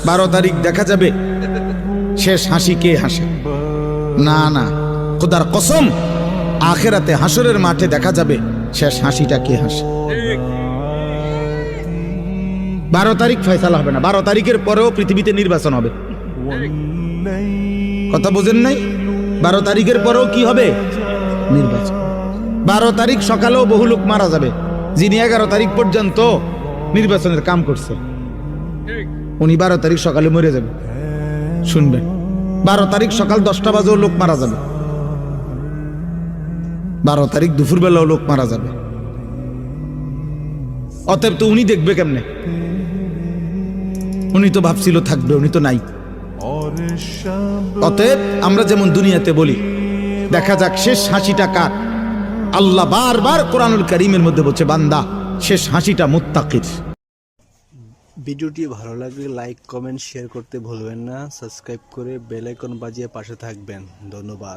12 তারিখ দেখা যাবে শেষ হাসি কে হাসে। না না, খোদার কসম, আখিরাতে হাসরের মাঠে দেখা যাবে শেষ হাসিটা কে হাসে। 12 তারিখ ফয়সালা হবে না, 12 তারিখের পরেও পৃথিবীতে নির্বাচন হবে। কথা বোঝেন নাই? 12 তারিখের পরেও কি হবে? নির্বাচন। 12 তারিখ সকালেও বহু লোক মারা যাবে, যিনি 11 তারিখ পর্যন্ত নির্বাচনের কাম করছে, উনি 12 তারিখ সকালে মরে যাবে। শুনবেন, 12 তারিখ সকাল 10টা বাজেও লোক মারা যাবে, 12 তারিখ দুপুর বেলাও লোক মারা যাবে। অতএব তো উনি দেখবে কেমনে? উনি তো ভাবছিল থাকবে, উনি তো নাই। অতএব আমরা যেমন দুনিয়াতে বলি দেখা যাক শেষ হাসিটা কার। আল্লাহ বারবার কোরআনুল কারীমের মধ্যে বলছে, বান্দা শেষ হাসিটা মুত্তাকির। ভিডিওটি ভালো লাগলে লাইক, কমেন্ট, শেয়ার করতে ভুলবেন না। সাবস্ক্রাইব করে বেল আইকন বাজিয়ে পাশে থাকবেন। ধন্যবাদ।